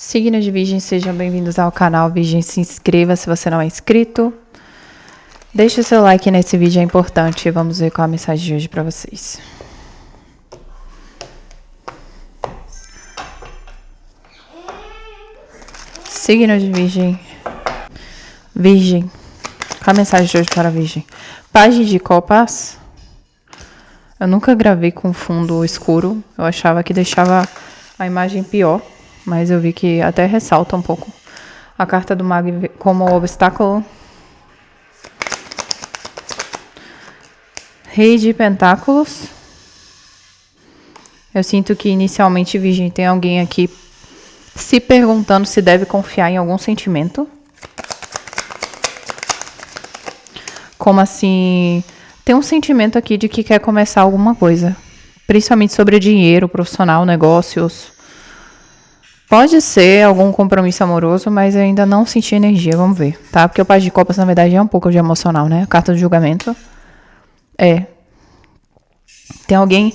Signos de Virgem, sejam bem-vindos ao canal Virgem. Se inscreva se você não é inscrito. Deixe o seu like nesse vídeo, é importante. Vamos ver qual a mensagem de hoje para vocês. Signo de Virgem. Virgem. Qual a mensagem de hoje para a Virgem? Page de Copas. Eu nunca gravei com fundo escuro. Eu achava que deixava a imagem pior. Mas eu vi que até ressalta um pouco a carta do mago como obstáculo. Rei de Pentáculos. Eu sinto que inicialmente, Virgem, tem alguém aqui se perguntando se deve confiar em algum sentimento. Como assim? Tem um sentimento aqui de que quer começar alguma coisa. Principalmente sobre dinheiro, profissional, negócios. Pode ser algum compromisso amoroso, mas eu ainda não senti energia, vamos ver, tá? Porque o Page de Copas, na verdade, é um pouco de emocional, né? A carta do julgamento. Tem alguém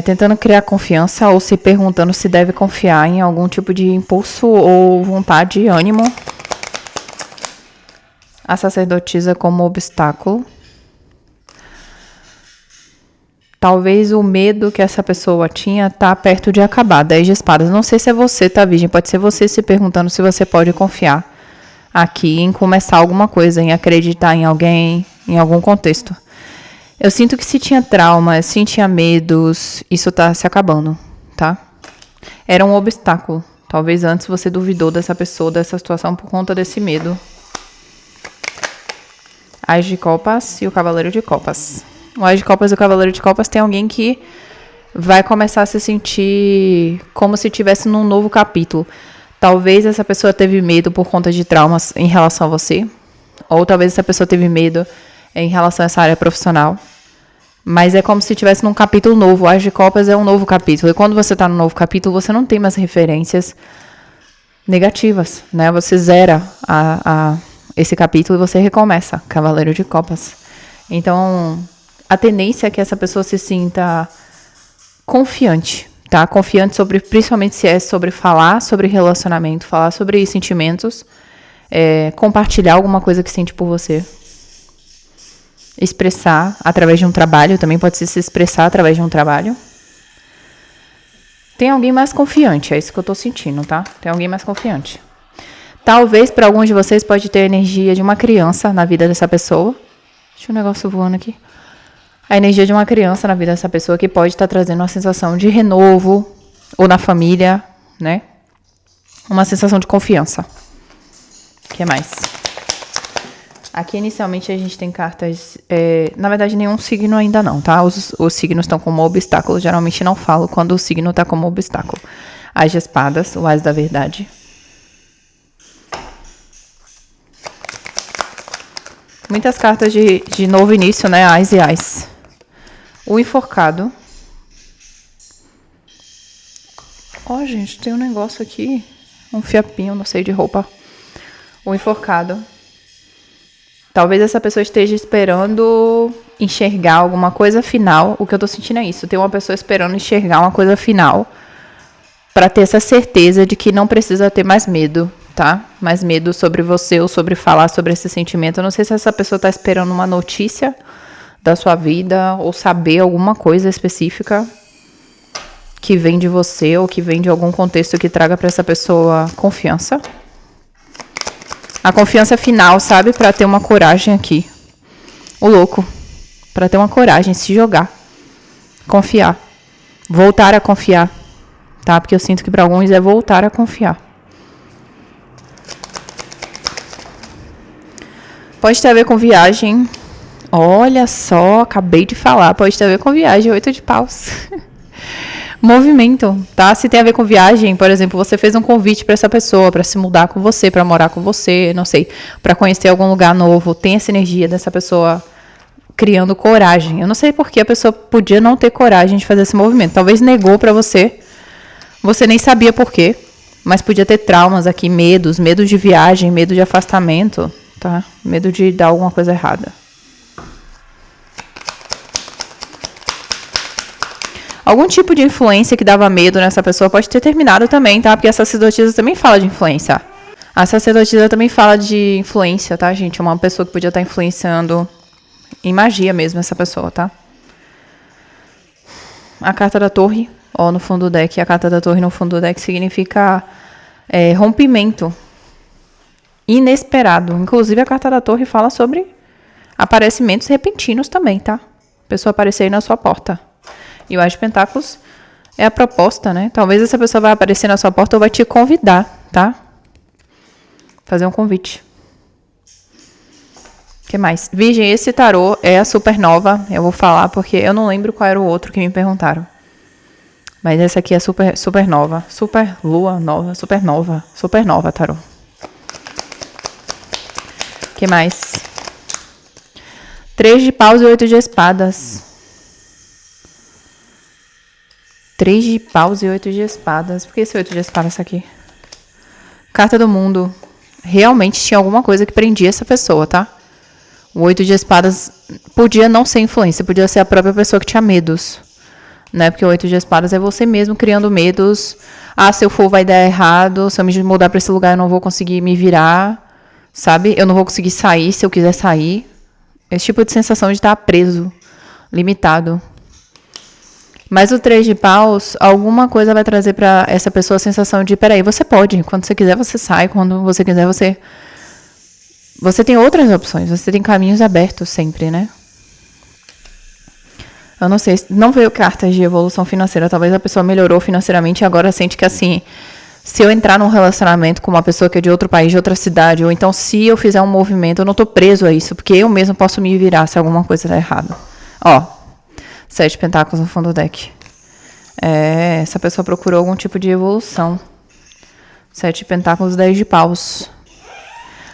tentando criar confiança ou se perguntando se deve confiar em algum tipo de impulso ou vontade, ânimo. A sacerdotisa como obstáculo. Talvez o medo que essa pessoa tinha tá perto de acabar. 10 de espadas. Não sei se é você, tá, Virgem? Pode ser você se perguntando se você pode confiar aqui em começar alguma coisa, em acreditar em alguém, em algum contexto. Eu sinto que se tinha traumas, se tinha medos, isso tá se acabando, tá? Era um obstáculo. Talvez antes você duvidou dessa pessoa, dessa situação por conta desse medo. As de Copas e o Cavaleiro de Copas. O As de Copas e o Cavaleiro de Copas tem alguém que vai começar a se sentir como se estivesse num novo capítulo. Talvez essa pessoa teve medo por conta de traumas em relação a você. Ou talvez essa pessoa teve medo em relação a essa área profissional. Mas é como se estivesse num capítulo novo. O As de Copas é um novo capítulo. E quando você está no novo capítulo, você não tem mais referências negativas, né? Você zera esse capítulo e você recomeça. Cavaleiro de Copas. Então, a tendência é que essa pessoa se sinta confiante, tá? Confiante sobre, principalmente se é sobre falar sobre relacionamento, falar sobre sentimentos, compartilhar alguma coisa que sente por você. Expressar através de um trabalho, também pode ser se expressar através de um trabalho. Tem alguém mais confiante, é isso que eu tô sentindo, tá? Tem alguém mais confiante. Talvez para alguns de vocês pode ter a energia de uma criança na vida dessa pessoa. Deixa o negócio voando aqui. A energia de uma criança na vida dessa pessoa que pode estar trazendo uma sensação de renovo, ou na família, né? Uma sensação de confiança. O que mais? Aqui, inicialmente, a gente tem cartas... na verdade, nenhum signo ainda não, tá? Os signos estão como obstáculo. Geralmente, não falo quando o signo está como obstáculo. As de espadas, o As da verdade. Muitas cartas de novo início, né? Ás e Ás. O enforcado. Ó, gente, tem um negócio aqui. Um fiapinho, não sei, de roupa. O enforcado. Talvez essa pessoa esteja esperando enxergar alguma coisa final. O que eu tô sentindo é isso. Tem uma pessoa esperando enxergar uma coisa final. Pra ter essa certeza de que não precisa ter mais medo, tá? Mais medo sobre você ou sobre falar sobre esse sentimento. Eu não sei se essa pessoa tá esperando uma notícia da sua vida, ou saber alguma coisa específica que vem de você, ou que vem de algum contexto que traga para essa pessoa confiança. A confiança final, sabe? Para ter uma coragem aqui. O louco. Para ter uma coragem, se jogar. Confiar. Voltar a confiar. Tá? Porque eu sinto que para alguns é voltar a confiar. Pode ter a ver com viagem. Olha só, acabei de falar, pode ter a ver com viagem, 8 de paus. Movimento, tá? Se tem a ver com viagem, por exemplo, você fez um convite para essa pessoa, para se mudar com você, para morar com você, não sei, para conhecer algum lugar novo, tem essa energia dessa pessoa criando coragem. Eu não sei por que a pessoa podia não ter coragem de fazer esse movimento. Talvez negou para você, você nem sabia por quê, mas podia ter traumas aqui, medos de viagem, medo de afastamento, tá? Medo de dar alguma coisa errada. Algum tipo de influência que dava medo nessa pessoa pode ter terminado também, tá? Porque a sacerdotisa também fala de influência. A sacerdotisa também fala de influência, tá, gente? Uma pessoa que podia estar influenciando em magia mesmo essa pessoa, tá? A carta da torre, ó, no fundo do deck. A carta da torre no fundo do deck significa rompimento inesperado. Inclusive, a carta da torre fala sobre aparecimentos repentinos também, tá? A pessoa aparecer aí na sua porta. E o As de Pentáculos é a proposta, né? Talvez essa pessoa vai aparecer na sua porta ou vai te convidar, tá? Fazer um convite. O que mais? Virgem, esse tarô é a supernova. Eu vou falar porque eu não lembro qual era o outro que me perguntaram. Mas essa aqui é supernova. Super lua nova. Supernova tarô. O que mais? 3 de paus e 8 de espadas. 3 de paus e 8 de espadas. Por que esse 8 de espadas aqui? Carta do mundo. Realmente tinha alguma coisa que prendia essa pessoa, tá? O 8 de espadas podia não ser influência, podia ser a própria pessoa que tinha medos, né? Porque o 8 de espadas é você mesmo criando medos. Ah, se eu for vai dar errado, se eu me mudar para esse lugar eu não vou conseguir me virar, sabe? Eu não vou conseguir sair se eu quiser sair. Esse tipo de sensação de estar preso, limitado. Mas o 3 de paus, alguma coisa vai trazer para essa pessoa a sensação de, peraí, você pode, quando você quiser você sai, quando você quiser você tem outras opções, você tem caminhos abertos sempre, né? Eu não sei, não veio cartas de evolução financeira, talvez a pessoa melhorou financeiramente e agora sente que assim, se eu entrar num relacionamento com uma pessoa que é de outro país, de outra cidade, ou então se eu fizer um movimento, eu não tô preso a isso, porque eu mesmo posso me virar se alguma coisa der errado. Ó, 7 de pentáculos no fundo do deck. Essa pessoa procurou algum tipo de evolução. 7 de pentáculos, 10 de paus.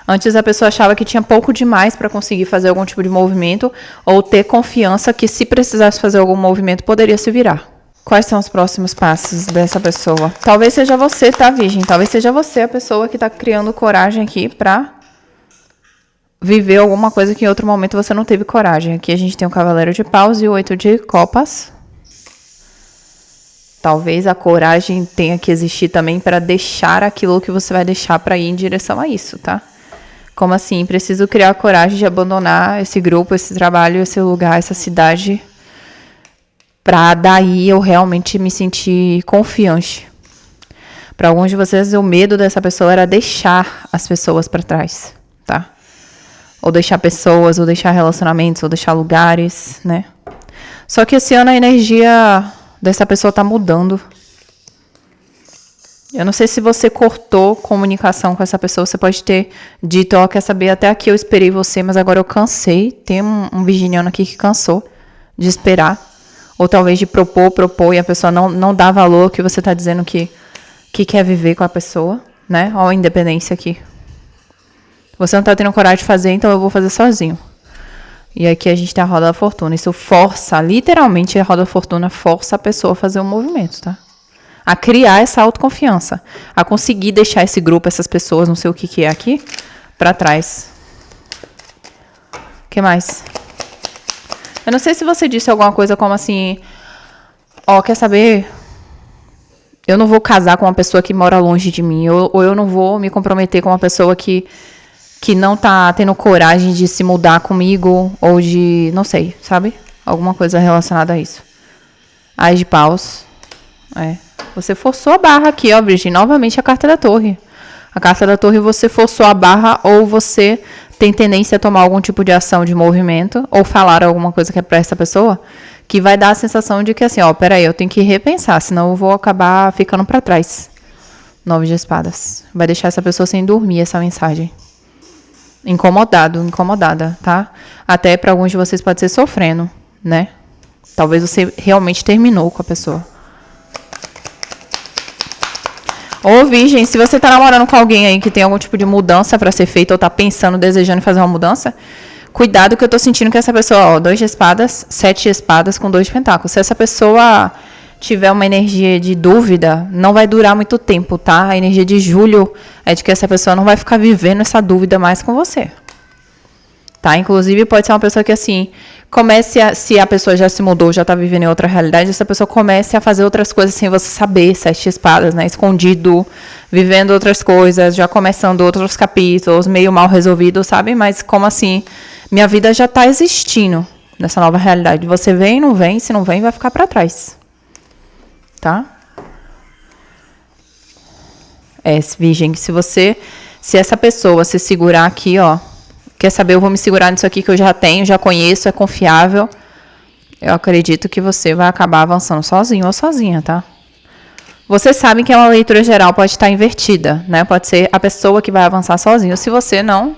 Antes a pessoa achava que tinha pouco demais para conseguir fazer algum tipo de movimento ou ter confiança que se precisasse fazer algum movimento poderia se virar. Quais são os próximos passos dessa pessoa? Talvez seja você, tá, Virgem? Talvez seja você a pessoa que tá criando coragem aqui pra viver alguma coisa que em outro momento você não teve coragem. Aqui a gente tem o Cavaleiro de Paus e o 8 de Copas. Talvez a coragem tenha que existir também para deixar aquilo que você vai deixar para ir em direção a isso, tá? Como assim? Preciso criar a coragem de abandonar esse grupo, esse trabalho, esse lugar, essa cidade, para daí eu realmente me sentir confiante. Para alguns de vocês, o medo dessa pessoa era deixar as pessoas para trás, tá? Ou deixar pessoas, ou deixar relacionamentos, ou deixar lugares, né? Só que esse ano a energia dessa pessoa tá mudando. Eu não sei se você cortou comunicação com essa pessoa. Você pode ter dito, ó, quer saber, até aqui eu esperei você, mas agora eu cansei. Tem um virginiano aqui que cansou de esperar. Ou talvez de propor, e a pessoa não dá valor que você tá dizendo que quer viver com a pessoa, né? Ó a independência aqui. Você não tá tendo coragem de fazer, então eu vou fazer sozinho. E aqui a gente tem a roda da fortuna. Isso força, literalmente a roda da fortuna força a pessoa a fazer um movimento, tá? A criar essa autoconfiança. A conseguir deixar esse grupo, essas pessoas, não sei o que é aqui, pra trás. O que mais? Eu não sei se você disse alguma coisa como assim, ó, quer saber? Eu não vou casar com uma pessoa que mora longe de mim, ou eu não vou me comprometer com uma pessoa que não tá tendo coragem de se mudar comigo, ou de, não sei, sabe? Alguma coisa relacionada a isso. As de paus. Você forçou a barra aqui, ó, Virgem. Novamente a carta da torre. A carta da torre, você forçou a barra, ou você tem tendência a tomar algum tipo de ação de movimento, ou falar alguma coisa que é pra essa pessoa, que vai dar a sensação de que assim, ó, peraí, eu tenho que repensar, senão eu vou acabar ficando pra trás. 9 de espadas. Vai deixar essa pessoa sem dormir, essa mensagem. Incomodada, tá? Até pra alguns de vocês pode ser sofrendo, né? Talvez você realmente terminou com a pessoa. Ô, Virgem, se você tá namorando com alguém aí que tem algum tipo de mudança pra ser feita, ou tá pensando, desejando fazer uma mudança, cuidado que eu tô sentindo que essa pessoa, ó, 2 de espadas, 7 de espadas com 2 de pentáculos. Se essa pessoa tiver uma energia de dúvida, não vai durar muito tempo, tá? A energia de julho é de que essa pessoa não vai ficar vivendo essa dúvida mais com você. Tá? Inclusive, pode ser uma pessoa que, assim, se a pessoa já se mudou, já tá vivendo em outra realidade, essa pessoa comece a fazer outras coisas sem você saber, 7 espadas, né? Escondido, vivendo outras coisas, já começando outros capítulos, meio mal resolvidos, sabe? Mas como assim? Minha vida já tá existindo nessa nova realidade. Você vem, não vem, se não vem, vai ficar pra trás. Tá? Virgem, se essa pessoa se segurar aqui, ó, quer saber, eu vou me segurar nisso aqui que eu já tenho, já conheço, é confiável. Eu acredito que você vai acabar avançando sozinho ou sozinha, tá? Vocês sabem que uma leitura geral pode estar invertida, né? Pode ser a pessoa que vai avançar sozinho, se você não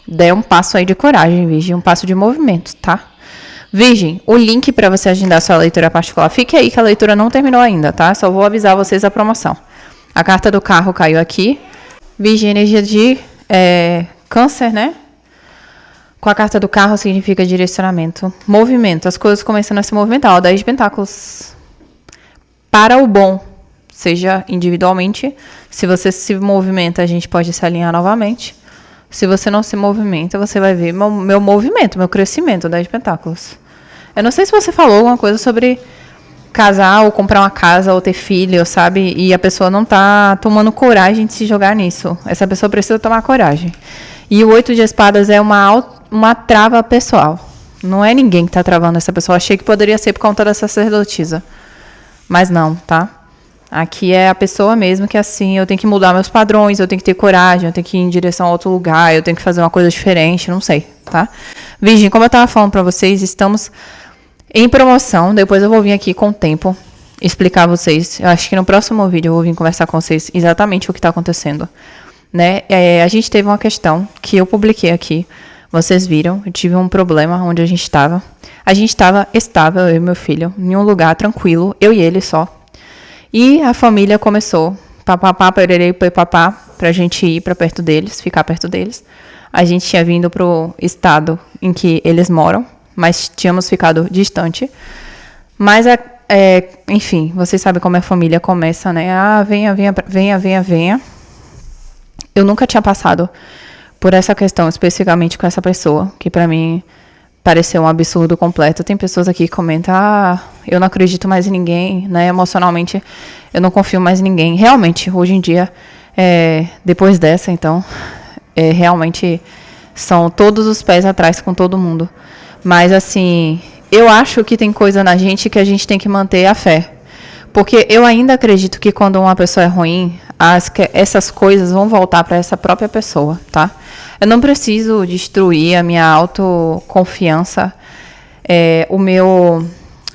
der um passo aí de coragem, Virgem, um passo de movimento, tá? Virgem, o link para você agendar sua leitura particular, fique aí que a leitura não terminou ainda, tá? Só vou avisar vocês a promoção. A carta do carro caiu aqui. Virgem, energia de câncer, né? Com a carta do carro significa direcionamento, movimento, as coisas começando a se movimentar. O 10 de pentáculos. Para o bom, seja individualmente. Se você se movimenta, a gente pode se alinhar novamente. Se você não se movimenta, você vai ver meu movimento, meu crescimento, 10 de pentáculos. Eu não sei se você falou alguma coisa sobre casar ou comprar uma casa ou ter filho, sabe? E a pessoa não tá tomando coragem de se jogar nisso. Essa pessoa precisa tomar coragem. E o 8 de espadas é uma trava pessoal. Não é ninguém que tá travando essa pessoa. Achei que poderia ser por conta da sacerdotisa. Mas não, tá? Aqui é a pessoa mesmo que assim, eu tenho que mudar meus padrões, eu tenho que ter coragem, eu tenho que ir em direção a outro lugar, eu tenho que fazer uma coisa diferente, não sei, tá? Virgem, como eu tava falando pra vocês, estamos em promoção. Depois eu vou vir aqui com o tempo explicar a vocês. Eu acho que no próximo vídeo eu vou vir conversar com vocês exatamente o que tá acontecendo, né? A gente teve uma questão que eu publiquei aqui. Vocês viram, eu tive um problema onde a gente estava. A gente estava estável, eu e meu filho, em um lugar tranquilo, eu e ele só. E a família começou, papapá, pererei, papapá, pra gente ir pra perto deles, ficar perto deles. A gente tinha vindo pro estado em que eles moram, mas tínhamos ficado distante. Mas, enfim, vocês sabem como a família começa, né? Ah, venha, venha, venha, venha, venha. Eu nunca tinha passado por essa questão, especificamente com essa pessoa, que pra mim pareceu um absurdo completo. Tem pessoas aqui que comentam, eu não acredito mais em ninguém, né? Emocionalmente, eu não confio mais em ninguém. Realmente, hoje em dia, depois dessa, então, realmente são todos os pés atrás com todo mundo. Mas, assim, eu acho que tem coisa na gente que a gente tem que manter a fé. Porque eu ainda acredito que quando uma pessoa é ruim, essas coisas vão voltar para essa própria pessoa, tá? Eu não preciso destruir a minha autoconfiança,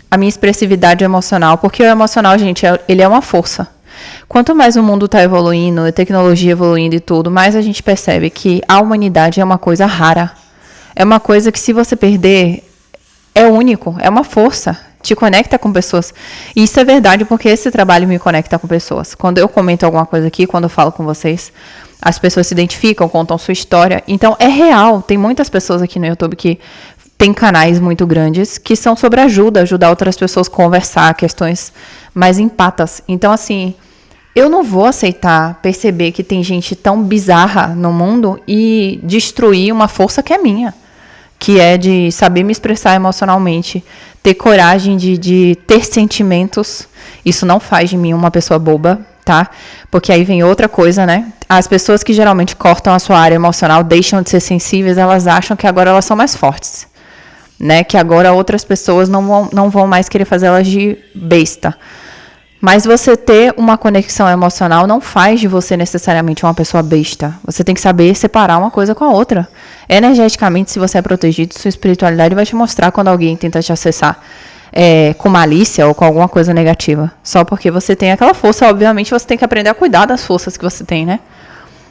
a minha expressividade emocional, porque o emocional, gente, ele é uma força. Quanto mais o mundo está evoluindo, a tecnologia evoluindo e tudo, mais a gente percebe que a humanidade é uma coisa rara. É uma coisa que, se você perder, é único, é uma força. Te conecta com pessoas. E isso é verdade, porque esse trabalho me conecta com pessoas. Quando eu comento alguma coisa aqui, quando eu falo com vocês, as pessoas se identificam, contam sua história. Então, é real. Tem muitas pessoas aqui no YouTube que têm canais muito grandes que são sobre ajudar outras pessoas a conversar, questões mais empatas. Então, assim, eu não vou aceitar perceber que tem gente tão bizarra no mundo e destruir uma força que é minha, que é de saber me expressar emocionalmente, ter coragem de ter sentimentos. Isso não faz de mim uma pessoa boba, tá? Porque aí vem outra coisa, né? As pessoas que geralmente cortam a sua área emocional, deixam de ser sensíveis, elas acham que agora elas são mais fortes, né? Que agora outras pessoas não vão mais querer fazer elas de besta. Mas você ter uma conexão emocional não faz de você necessariamente uma pessoa besta. Você tem que saber separar uma coisa com a outra. Energeticamente, se você é protegido, sua espiritualidade vai te mostrar quando alguém tenta te acessar com malícia ou com alguma coisa negativa. Só porque você tem aquela força, obviamente você tem que aprender a cuidar das forças que você tem, né?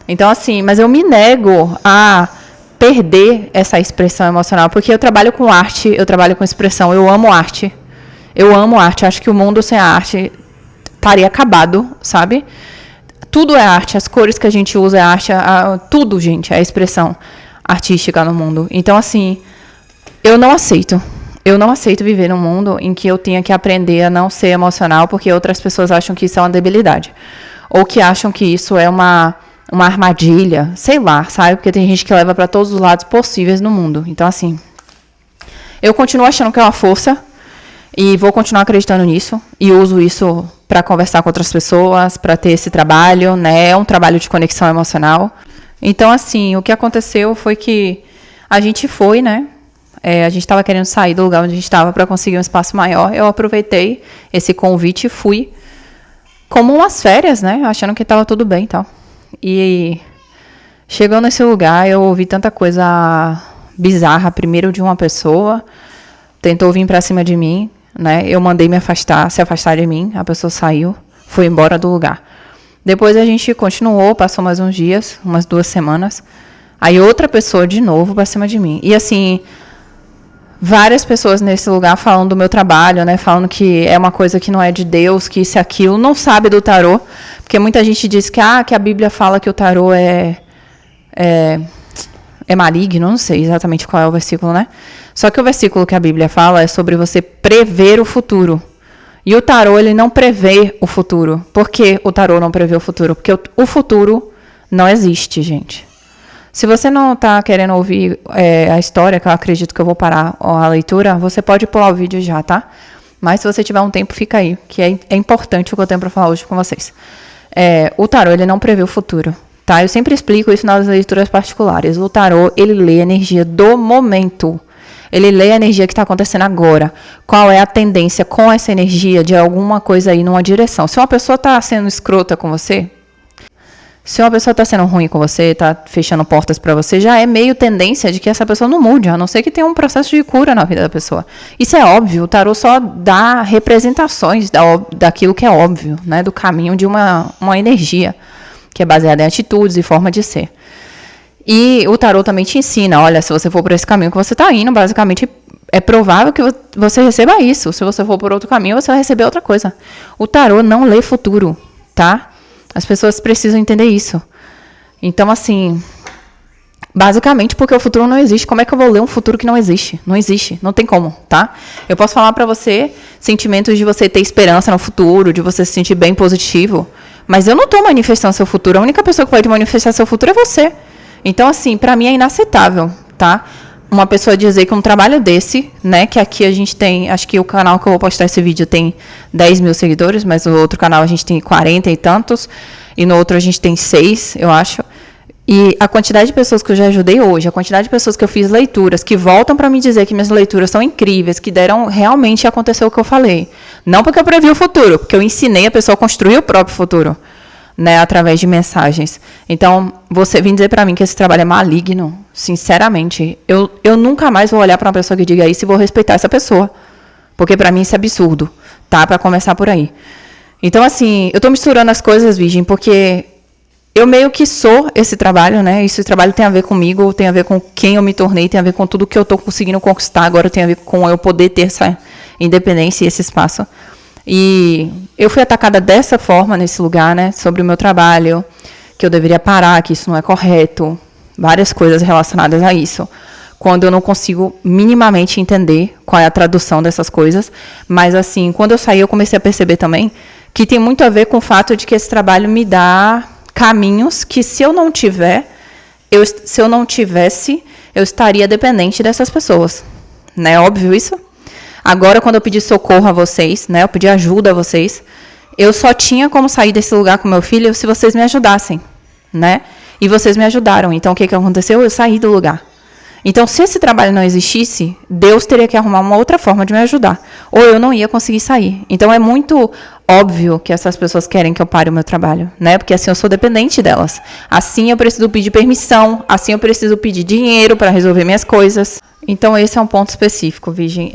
Então, assim, mas eu me nego a perder essa expressão emocional, porque eu trabalho com arte, eu trabalho com expressão, eu amo arte. Eu amo arte, acho que o mundo sem a arte estaria acabado, sabe? Tudo é arte, as cores que a gente usa é arte, tudo, gente, é expressão artística no mundo. Então, assim, eu não aceito viver num mundo em que eu tenha que aprender a não ser emocional, porque outras pessoas acham que isso é uma debilidade, ou que acham que isso é uma armadilha, sei lá, sabe? Porque tem gente que leva para todos os lados possíveis no mundo. Então, assim, Eu continuo achando que é uma força e vou continuar acreditando nisso e uso isso para conversar com outras pessoas, para ter esse trabalho, né? É um trabalho de conexão emocional. Então, assim, o que aconteceu foi que a gente foi, né? A gente estava querendo sair do lugar onde a gente estava para conseguir um espaço maior. Eu aproveitei esse convite e fui como umas férias, né? Achando que estava tudo bem e tal. E chegando nesse lugar, eu ouvi tanta coisa bizarra. Primeiro de uma pessoa, tentou vir para cima de mim, né? Eu mandei se afastar de mim. A pessoa saiu, foi embora do lugar. Depois a gente continuou, passou mais uns dias, umas 2 semanas. Aí outra pessoa de novo para cima de mim. E assim, várias pessoas nesse lugar falando do meu trabalho, né? Falando que é uma coisa que não é de Deus, que isso e aquilo. Não sabe do tarô. Porque muita gente diz que a Bíblia fala que o tarô é maligno. Não sei exatamente qual é o versículo, né? Só que o versículo que a Bíblia fala é sobre você prever o futuro. E o tarô, ele não prevê o futuro. Por que o tarô não prevê o futuro? Porque o futuro não existe, gente. Se você não está querendo ouvir a história, que eu acredito que eu vou parar a leitura, você pode pular o vídeo já, tá? Mas se você tiver um tempo, fica aí, que é importante o que eu tenho para falar hoje com vocês. O tarô, ele não prevê o futuro, tá? Eu sempre explico isso nas leituras particulares. O tarô, ele lê a energia do momento. Ele lê a energia que está acontecendo agora. Qual é a tendência com essa energia de alguma coisa aí numa direção. Se uma pessoa está sendo escrota com você, se uma pessoa está sendo ruim com você, está fechando portas para você, já é meio tendência de que essa pessoa não mude, a não ser que tenha um processo de cura na vida da pessoa. Isso é óbvio, o tarô só dá representações daquilo que é óbvio, né, do caminho de uma energia, que é baseada em atitudes e forma de ser. E o tarô também te ensina, olha, se você for por esse caminho que você está indo, basicamente é provável que você receba isso. Se você for por outro caminho, você vai receber outra coisa. O tarô não lê futuro, tá? As pessoas precisam entender isso. Então, assim, basicamente porque o futuro não existe. Como é que eu vou ler um futuro que não existe? Não existe, não tem como, tá? Eu posso falar pra você sentimentos de você ter esperança no futuro, de você se sentir bem positivo, mas eu não tô manifestando seu futuro. A única pessoa que pode manifestar seu futuro é você. Então, assim, pra mim é inaceitável, tá? Uma pessoa dizer que um trabalho desse, né, que aqui a gente tem, acho que o canal que eu vou postar esse vídeo tem 10 mil seguidores, mas no outro canal a gente tem 40 e tantos, e no outro a gente tem 6, eu acho. E a quantidade de pessoas que eu já ajudei hoje, a quantidade de pessoas que eu fiz leituras, que voltam para me dizer que minhas leituras são incríveis, que deram realmente acontecer o que eu falei. Não porque eu previ o futuro, porque eu ensinei a pessoa a construir o próprio futuro, né, através de mensagens. Então, você vir dizer para mim que esse trabalho é maligno, sinceramente, eu nunca mais vou olhar para uma pessoa que diga isso e vou respeitar essa pessoa. Porque para mim isso é absurdo, tá? Para começar por aí. Então, assim, eu tô misturando as coisas, Virgem, porque eu meio que sou esse trabalho, né? Esse trabalho tem a ver comigo, tem a ver com quem eu me tornei, tem a ver com tudo que eu tô conseguindo conquistar agora, tem a ver com eu poder ter essa independência e esse espaço. E eu fui atacada dessa forma nesse lugar, né? Sobre o meu trabalho, que eu deveria parar, que isso não é correto. Várias coisas relacionadas a isso. Quando eu não consigo minimamente entender qual é a tradução dessas coisas. Mas, assim, quando eu saí, eu comecei a perceber também que tem muito a ver com o fato de que esse trabalho me dá caminhos que, se eu não tivesse, eu estaria dependente dessas pessoas. Não é óbvio isso? Agora, quando eu pedi socorro a vocês, né, eu pedi ajuda a vocês, eu só tinha como sair desse lugar com meu filho se vocês me ajudassem, né? E vocês me ajudaram. Então, o que aconteceu? Eu saí do lugar. Então, se esse trabalho não existisse, Deus teria que arrumar uma outra forma de me ajudar. Ou eu não ia conseguir sair. Então, é muito óbvio que essas pessoas querem que eu pare o meu trabalho, né? Porque assim eu sou dependente delas. Assim eu preciso pedir permissão, assim eu preciso pedir dinheiro para resolver minhas coisas. Então, esse é um ponto específico, Virgem.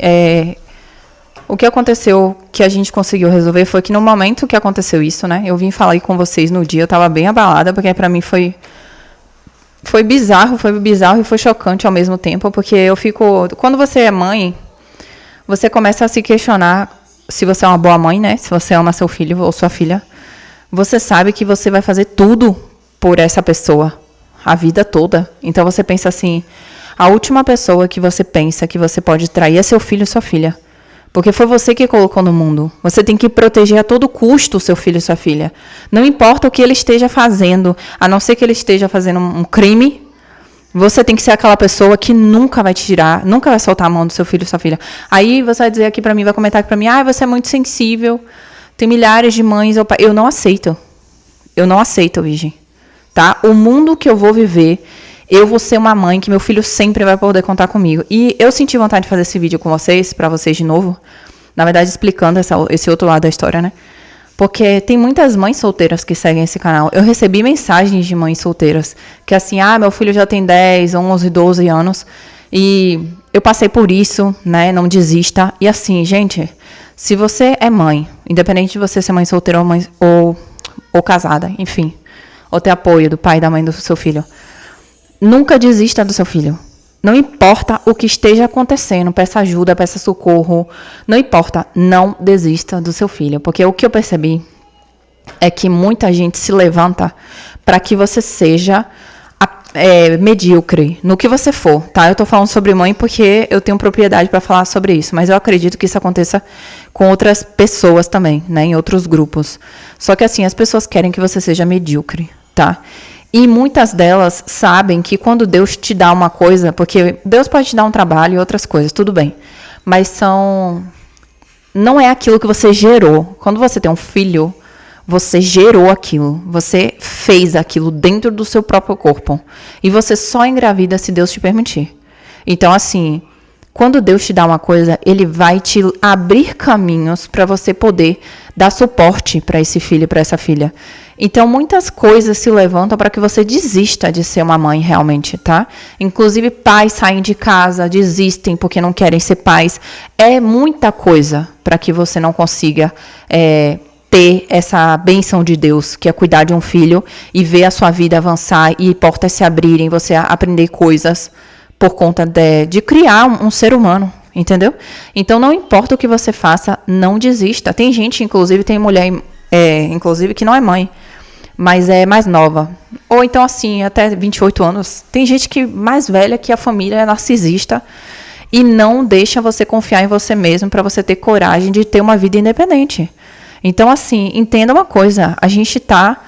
O que aconteceu, que a gente conseguiu resolver, foi que no momento que aconteceu isso, né? Eu vim falar aí com vocês no dia, eu tava bem abalada, porque pra mim foi bizarro e foi chocante ao mesmo tempo, porque eu fico... Quando você é mãe, você começa a se questionar se você é uma boa mãe, né? Se você ama seu filho ou sua filha. Você sabe que você vai fazer tudo por essa pessoa, a vida toda. Então você pensa assim, a última pessoa que você pensa que você pode trair é seu filho ou sua filha. Porque foi você que colocou no mundo. Você tem que proteger a todo custo o seu filho e sua filha. Não importa o que ele esteja fazendo, a não ser que ele esteja fazendo um crime, Você tem que ser aquela pessoa que nunca vai te tirar, nunca vai soltar a mão do seu filho ou sua filha. Aí você vai dizer aqui pra mim, vai comentar aqui pra mim, você é muito sensível, tem milhares de mães ou pais. Eu não aceito, virgem, tá? O mundo que eu vou viver, eu vou ser uma mãe que meu filho sempre vai poder contar comigo. E eu senti vontade de fazer esse vídeo com vocês, pra vocês de novo, na verdade explicando esse outro lado da história, né? Porque tem muitas mães solteiras que seguem esse canal. Eu recebi mensagens de mães solteiras. Que assim, meu filho já tem 10, 11, 12 anos. E eu passei por isso, né? Não desista. E assim, gente, se você é mãe, independente de você ser mãe solteira ou casada, enfim. Ou ter apoio do pai e da mãe do seu filho. Nunca desista do seu filho. Não importa o que esteja acontecendo, peça ajuda, peça socorro, não importa, não desista do seu filho. Porque o que eu percebi é que muita gente se levanta para que você seja medíocre no que você for, tá? Eu tô falando sobre mãe porque eu tenho propriedade para falar sobre isso, mas eu acredito que isso aconteça com outras pessoas também, né? Em outros grupos. Só que assim, as pessoas querem que você seja medíocre, tá? E muitas delas sabem que quando Deus te dá uma coisa, porque Deus pode te dar um trabalho e outras coisas, tudo bem. Mas não é aquilo que você gerou. Quando você tem um filho, você gerou aquilo. Você fez aquilo dentro do seu próprio corpo. E você só engravida se Deus te permitir. Então, assim, quando Deus te dá uma coisa, Ele vai te abrir caminhos para você poder dar suporte para esse filho e para essa filha. Então, muitas coisas se levantam para que você desista de ser uma mãe realmente, tá? Inclusive, pais saem de casa, desistem porque não querem ser pais. É muita coisa para que você não consiga ter essa bênção de Deus, que é cuidar de um filho e ver a sua vida avançar e portas se abrirem, você aprender coisas por conta de criar um ser humano, entendeu? Então, não importa o que você faça, não desista. Tem gente, inclusive, tem mulher, inclusive, que não é mãe, mas é mais nova. Ou então, assim, até 28 anos. Tem gente que mais velha que a família é narcisista e não deixa você confiar em você mesmo para você ter coragem de ter uma vida independente. Então, assim, entenda uma coisa. A gente tá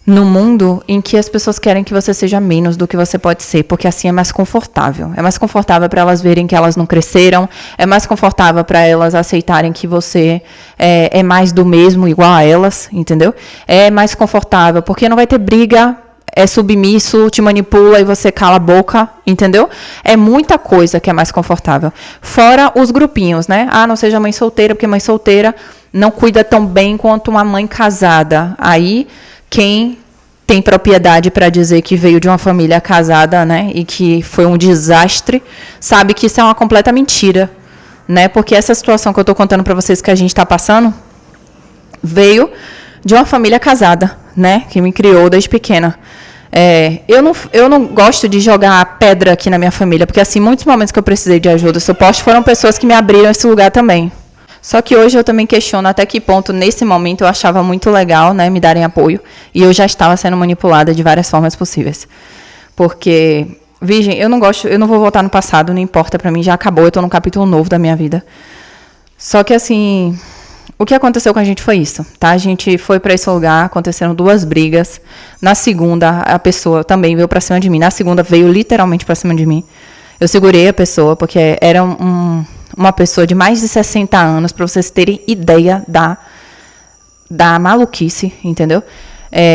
no mundo em que as pessoas querem que você seja menos do que você pode ser, porque assim é mais confortável. É mais confortável para elas verem que elas não cresceram, é mais confortável para elas aceitarem que você é mais do mesmo, igual a elas, entendeu? É mais confortável, porque não vai ter briga, é submisso, te manipula e você cala a boca, entendeu? É muita coisa que é mais confortável. Fora os grupinhos, né? Não seja mãe solteira, porque mãe solteira não cuida tão bem quanto uma mãe casada. Aí quem tem propriedade para dizer que veio de uma família casada, né, e que foi um desastre, sabe que isso é uma completa mentira, né? Porque essa situação que eu estou contando para vocês que a gente está passando veio de uma família casada, né, que me criou desde pequena. Eu não gosto de jogar pedra aqui na minha família, porque assim, muitos momentos que eu precisei de ajuda e suporte foram pessoas que me abriram esse lugar também. Só que hoje eu também questiono até que ponto, nesse momento, eu achava muito legal, né, me darem apoio. E eu já estava sendo manipulada de várias formas possíveis. Porque, virgem, eu não vou voltar no passado, não importa pra mim, já acabou, eu tô num capítulo novo da minha vida. Só que, assim, o que aconteceu com a gente foi isso, tá? A gente foi pra esse lugar, aconteceram 2 brigas. Na segunda, a pessoa também veio pra cima de mim. Na segunda, veio literalmente pra cima de mim. Eu segurei a pessoa, porque era uma pessoa de mais de 60 anos, para vocês terem ideia da maluquice, entendeu?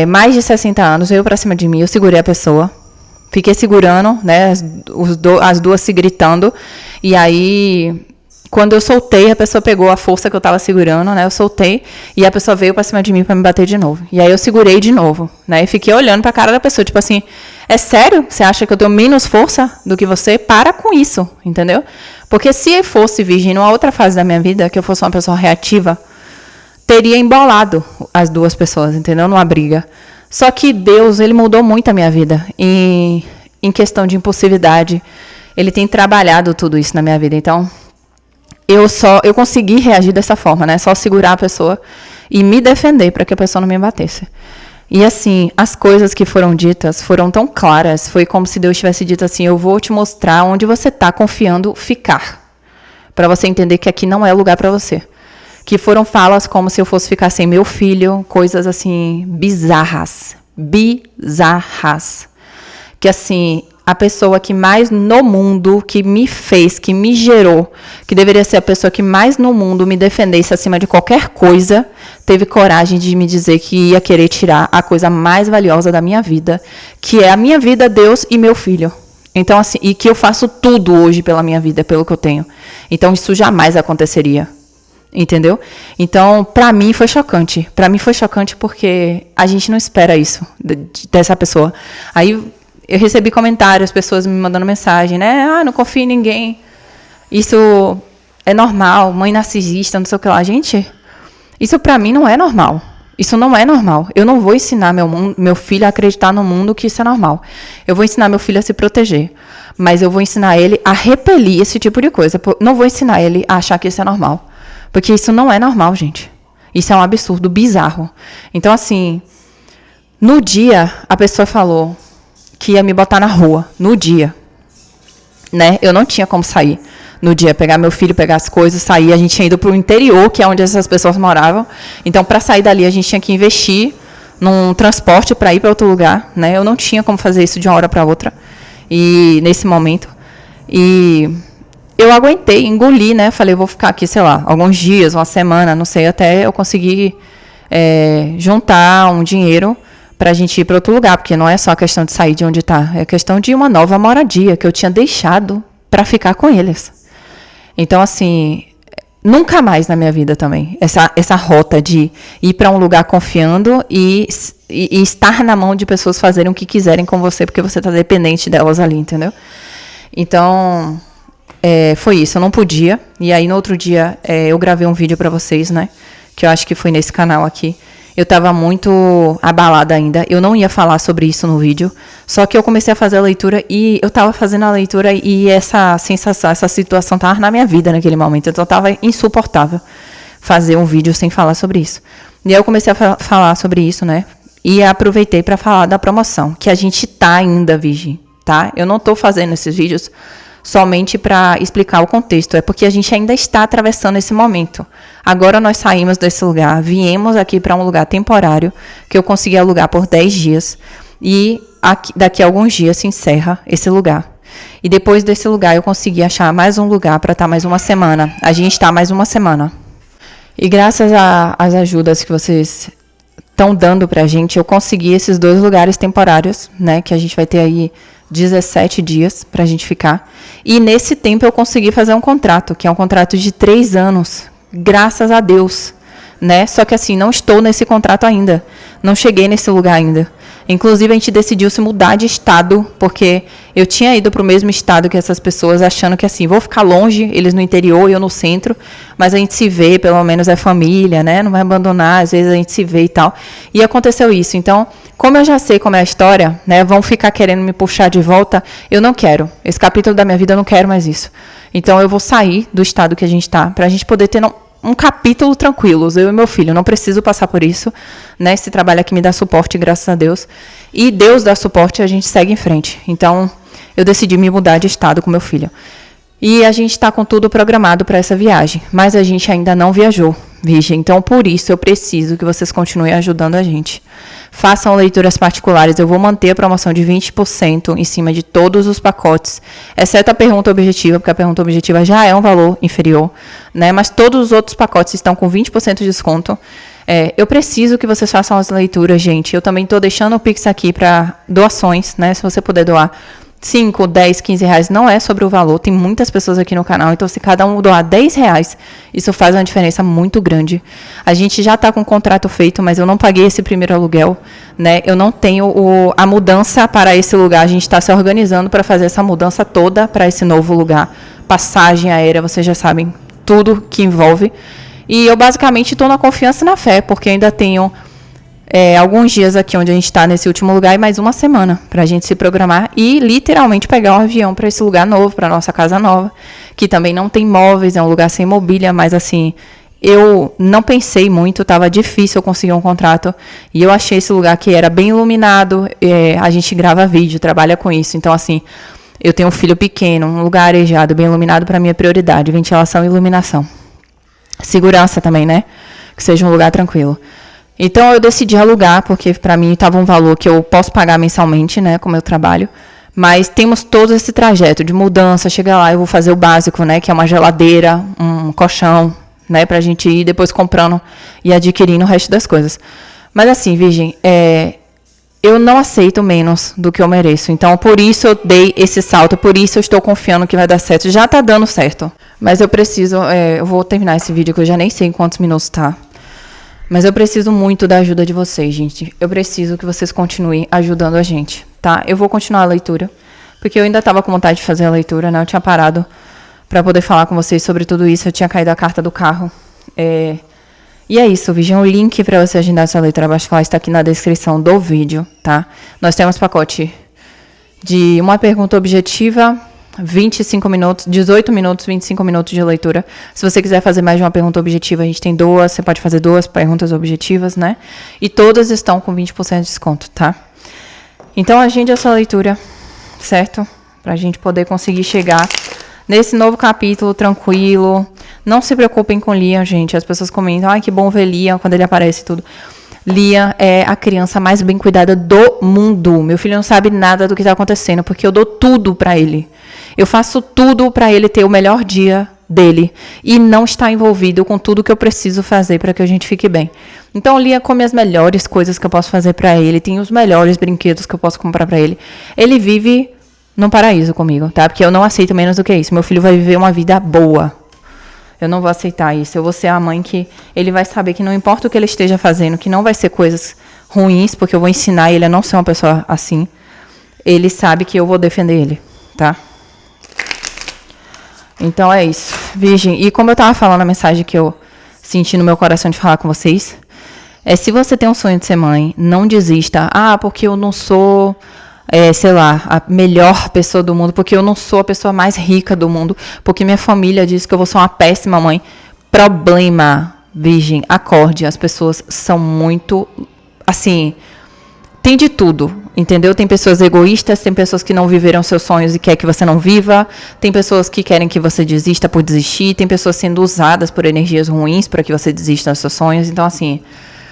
Mais de 60 anos, veio pra cima de mim, eu segurei a pessoa, fiquei segurando, né, as duas se gritando, e aí, quando eu soltei, a pessoa pegou a força que eu tava segurando, né, eu soltei, e a pessoa veio pra cima de mim pra me bater de novo. E aí eu segurei de novo, né, e fiquei olhando pra cara da pessoa, tipo assim, é sério? Você acha que eu tenho menos força do que você? Para com isso, entendeu? Porque se fosse, virgem, numa outra fase da minha vida, que eu fosse uma pessoa reativa, teria embolado as duas pessoas, entendeu? Numa briga. Só que Deus, Ele mudou muito a minha vida. E em questão de impulsividade, Ele tem trabalhado tudo isso na minha vida. Então, eu consegui reagir dessa forma, né? Só segurar a pessoa e me defender para que a pessoa não me batesse. E assim, as coisas que foram ditas foram tão claras, foi como se Deus tivesse dito assim, eu vou te mostrar onde você está confiando ficar, para você entender que aqui não é lugar para você. Que foram falas como se eu fosse ficar sem meu filho, coisas assim, bizarras. Que assim, a pessoa que mais no mundo, que me fez, que me gerou, que deveria ser a pessoa que mais no mundo me defendesse acima de qualquer coisa, teve coragem de me dizer que ia querer tirar a coisa mais valiosa da minha vida, que é a minha vida, Deus e meu filho. Então, assim, e que eu faço tudo hoje pela minha vida, pelo que eu tenho. Então, isso jamais aconteceria. Entendeu? Então, pra mim foi chocante. Pra mim foi chocante porque a gente não espera isso dessa pessoa. Aí eu recebi comentários, pessoas me mandando mensagem, né? Ah, não confio em ninguém. Isso é normal, mãe narcisista, não sei o que lá. Gente, isso pra mim não é normal. Isso não é normal. Eu não vou ensinar meu filho a acreditar no mundo que isso é normal. Eu vou ensinar meu filho a se proteger. Mas eu vou ensinar ele a repelir esse tipo de coisa. Não vou ensinar ele a achar que isso é normal. Porque isso não é normal, gente. Isso é um absurdo, bizarro. Então, assim, no dia, a pessoa falou que ia me botar na rua. No dia. Né? Eu não tinha como sair. No dia, pegar meu filho, pegar as coisas, sair. A gente tinha ido para o interior, que é onde essas pessoas moravam. Então, para sair dali, a gente tinha que investir num transporte para ir para outro lugar. Né? Eu não tinha como fazer isso de uma hora para outra. E nesse momento. E eu aguentei, engoli, né? Falei, eu vou ficar aqui, sei lá, alguns dias, uma semana, não sei, até eu conseguir juntar um dinheiro para a gente ir para outro lugar, porque não é só a questão de sair de onde está, é a questão de uma nova moradia que eu tinha deixado para ficar com eles. Então, assim, nunca mais na minha vida também, essa rota de ir para um lugar confiando e estar na mão de pessoas fazerem o que quiserem com você, porque você está dependente delas ali, entendeu? Então, foi isso, eu não podia. E aí, no outro dia, eu gravei um vídeo para vocês, né? Que eu acho que foi nesse canal aqui. Eu estava muito abalada ainda. Eu não ia falar sobre isso no vídeo. Só que eu comecei a fazer a leitura e eu estava fazendo a leitura e essa sensação, essa situação estava na minha vida naquele momento. Então, estava insuportável fazer um vídeo sem falar sobre isso. E aí, eu comecei a falar sobre isso, né? E aproveitei para falar da promoção, que a gente tá ainda, Virgem, tá? Eu não estou fazendo esses vídeos somente para explicar o contexto, é porque a gente ainda está atravessando esse momento. Agora nós saímos desse lugar, viemos aqui para um lugar temporário, que eu consegui alugar por 10 dias, e daqui a alguns dias se encerra esse lugar. E depois desse lugar eu consegui achar mais um lugar para estar mais uma semana. A gente está mais uma semana. E graças às ajudas que vocês estão dando para a gente, eu consegui esses 2 lugares temporários, né, que a gente vai ter aí 17 dias para a gente ficar. E nesse tempo eu consegui fazer um contrato, que é um contrato de 3 anos. Graças a Deus. Né? Só que assim, não estou nesse contrato ainda. Não cheguei nesse lugar ainda. Inclusive, a gente decidiu se mudar de estado, porque eu tinha ido para o mesmo estado que essas pessoas, achando que assim, vou ficar longe, eles no interior e eu no centro, mas a gente se vê, pelo menos é família, né? Não vai abandonar, às vezes a gente se vê e tal. E aconteceu isso. Então, como eu já sei como é a história, né? Vão ficar querendo me puxar de volta, eu não quero. Esse capítulo da minha vida eu não quero mais isso. Então, eu vou sair do estado que a gente está, para a gente poder ter um capítulo tranquilo, eu e meu filho, não preciso passar por isso, né? Esse trabalho aqui me dá suporte, graças a Deus. E Deus dá suporte e a gente segue em frente. Então, eu decidi me mudar de estado com meu filho. E a gente está com tudo programado para essa viagem, mas a gente ainda não viajou, Virgem. Então, por isso, eu preciso que vocês continuem ajudando a gente. Façam leituras particulares, eu vou manter a promoção de 20% em cima de todos os pacotes, exceto a pergunta objetiva, porque a pergunta objetiva já é um valor inferior, né? Mas todos os outros pacotes estão com 20% de desconto. Eu preciso que vocês façam as leituras, gente. Eu também estou deixando o Pix aqui para doações, né? Se você puder doar 5, 10, 15 reais, não é sobre o valor. Tem muitas pessoas aqui no canal, então se cada um doar 10 reais, isso faz uma diferença muito grande. A gente já está com o contrato feito, mas eu não paguei esse primeiro aluguel, né? Eu não tenho a mudança para esse lugar. A gente está se organizando para fazer essa mudança toda para esse novo lugar. Passagem aérea, vocês já sabem tudo que envolve. E eu basicamente estou na confiança e na fé, porque ainda tenho alguns dias aqui onde a gente está nesse último lugar e mais uma semana para a gente se programar e literalmente pegar um avião para esse lugar novo, para nossa casa nova, que também não tem móveis, é um lugar sem mobília, mas assim, eu não pensei muito, estava difícil eu conseguir um contrato e eu achei esse lugar que era bem iluminado, a gente grava vídeo, trabalha com isso, então assim, eu tenho um filho pequeno, um lugar arejado, bem iluminado para mim é prioridade, ventilação e iluminação. Segurança também, né? Que seja um lugar tranquilo. Então, eu decidi alugar, porque para mim estava um valor que eu posso pagar mensalmente, né, com o meu trabalho, Mas temos todo esse trajeto de mudança. Chega lá, eu vou fazer o básico, né? Que é uma geladeira, um colchão, né? Pra gente ir depois comprando e adquirindo o resto das coisas. Mas assim, Virgem, eu não aceito menos do que eu mereço. Então, por isso eu dei esse salto. Por isso eu estou confiando que vai dar certo. Já tá dando certo. Mas eu preciso... eu vou terminar esse vídeo que eu já nem sei em quantos minutos tá. Mas eu preciso muito da ajuda de vocês, gente. Eu preciso que vocês continuem ajudando a gente, tá? Eu vou continuar a leitura, porque eu ainda estava com vontade de fazer a leitura, né? Eu tinha parado para poder falar com vocês sobre tudo isso. Eu tinha caído a carta do carro. E é isso, Virgem. O link para você agendar essa leitura particular está aqui na descrição do vídeo, tá? Nós temos pacote de uma pergunta objetiva, 25 minutos, 18 minutos, 25 minutos de leitura. Se você quiser fazer mais de uma pergunta objetiva, a gente tem duas. Você pode fazer 2 perguntas objetivas, né? E todas estão com 20% de desconto, tá? Então, agende essa leitura, certo? Pra gente poder conseguir chegar nesse novo capítulo tranquilo. Não se preocupem com Liam, gente. As pessoas comentam, ai, que bom ver Liam quando ele aparece e tudo. Liam é a criança mais bem cuidada do mundo. Meu filho não sabe nada do que está acontecendo, porque eu dou tudo para ele. Eu faço tudo para ele ter o melhor dia dele e não estar envolvido com tudo que eu preciso fazer para que a gente fique bem. Então, Liam come as melhores coisas que eu posso fazer para ele, tem os melhores brinquedos que eu posso comprar para ele. Ele vive num paraíso comigo, tá? Porque eu não aceito menos do que isso. Meu filho vai viver uma vida boa. Eu não vou aceitar isso. Eu vou ser a mãe que ele vai saber que não importa o que ele esteja fazendo, que não vai ser coisas ruins, porque eu vou ensinar ele a não ser uma pessoa assim. Ele sabe que eu vou defender ele, tá? Então é isso, Virgem. E como eu tava falando na mensagem que eu senti no meu coração de falar com vocês, se você tem um sonho de ser mãe, não desista. Ah, porque eu não sou, sei lá, a melhor pessoa do mundo, porque eu não sou a pessoa mais rica do mundo, porque minha família diz que eu vou ser uma péssima mãe. Problema, Virgem, acorde. As pessoas são muito, assim, tem de tudo, entendeu? Tem pessoas egoístas, tem pessoas que não viveram seus sonhos e quer que você não viva, tem pessoas que querem que você desista por desistir, tem pessoas sendo usadas por energias ruins para que você desista dos seus sonhos. Então, assim,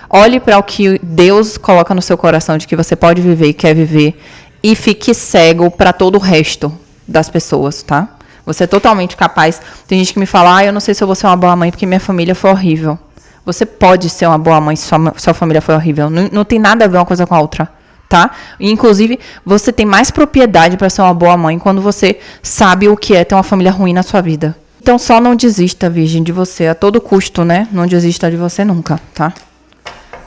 olhe para o que Deus coloca no seu coração de que você pode viver e quer viver e fique cego para todo o resto das pessoas, tá? Você é totalmente capaz. Tem gente que me fala, eu não sei se eu vou ser uma boa mãe porque minha família foi horrível. Você pode ser uma boa mãe se sua família foi horrível. Não tem nada a ver uma coisa com a outra, tá? Inclusive, você tem mais propriedade para ser uma boa mãe quando você sabe o que é ter uma família ruim na sua vida. Então, só não desista, Virgem, de você a todo custo, né? Não desista de você nunca, tá?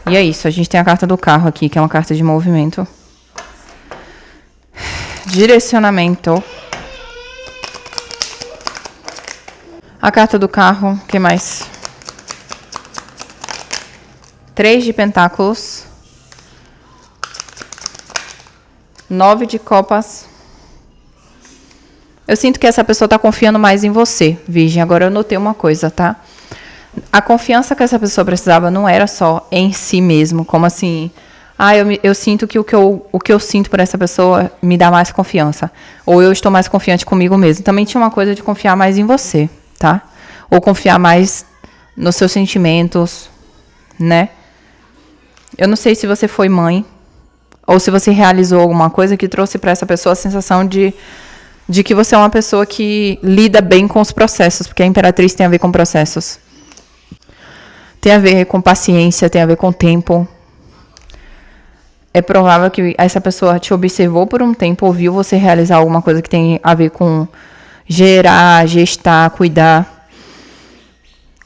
E é isso. A gente tem a carta do carro aqui, que é uma carta de movimento. Direcionamento. A carta do carro, o que mais? 3 de pentáculos, 9 de copas. Eu sinto que essa pessoa está confiando mais em você, Virgem. Agora eu notei uma coisa, tá? A confiança que essa pessoa precisava não era só em si mesmo, como assim, eu sinto que o que eu sinto por essa pessoa me dá mais confiança. Ou eu estou mais confiante comigo mesmo. Também tinha uma coisa de confiar mais em você, tá? Ou confiar mais nos seus sentimentos, né? Eu não sei se você foi mãe ou se você realizou alguma coisa que trouxe para essa pessoa a sensação de que você é uma pessoa que lida bem com os processos, porque a Imperatriz tem a ver com processos. Tem a ver com paciência, tem a ver com tempo. É provável que essa pessoa te observou por um tempo, ouviu você realizar alguma coisa que tem a ver com gerar, gestar, cuidar,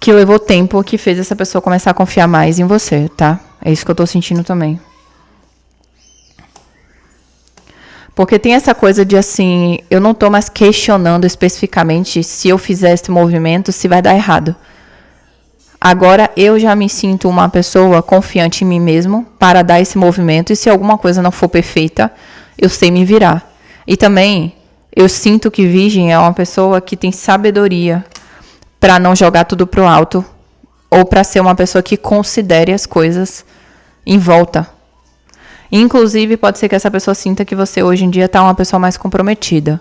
que levou tempo, que fez essa pessoa começar a confiar mais em você, tá? É isso que eu tô sentindo também. Porque tem essa coisa de assim, eu não tô mais questionando especificamente se eu fizer esse movimento, se vai dar errado. Agora eu já me sinto uma pessoa confiante em mim mesmo para dar esse movimento, e se alguma coisa não for perfeita, eu sei me virar. E também eu sinto que Virgem é uma pessoa que tem sabedoria para não jogar tudo pro alto, ou para ser uma pessoa que considere as coisas em volta. Inclusive, pode ser que essa pessoa sinta que você hoje em dia está uma pessoa mais comprometida,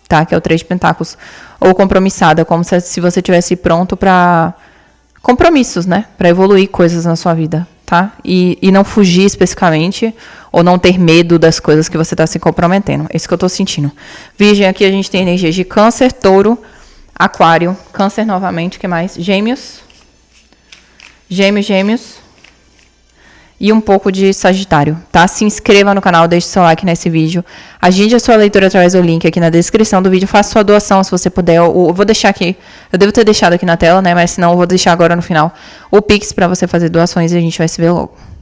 tá? Que é o 3 de pentáculos. Ou compromissada, como se você estivesse pronto para compromissos, né? Para evoluir coisas na sua vida, tá? tá? E não fugir especificamente, ou não ter medo das coisas que você tá se comprometendo. É isso que eu tô sentindo. Virgem, aqui a gente tem energias de Câncer, Touro, Aquário, Câncer novamente, o que mais? Gêmeos. Gêmeos. E um pouco de Sagitário, tá? Se inscreva no canal, deixe seu like nesse vídeo. Agende a sua leitura através do link aqui na descrição do vídeo. Faça sua doação se você puder. Eu vou deixar aqui, eu devo ter deixado aqui na tela, né? Mas se não, eu vou deixar agora no final o Pix pra você fazer doações e a gente vai se ver logo.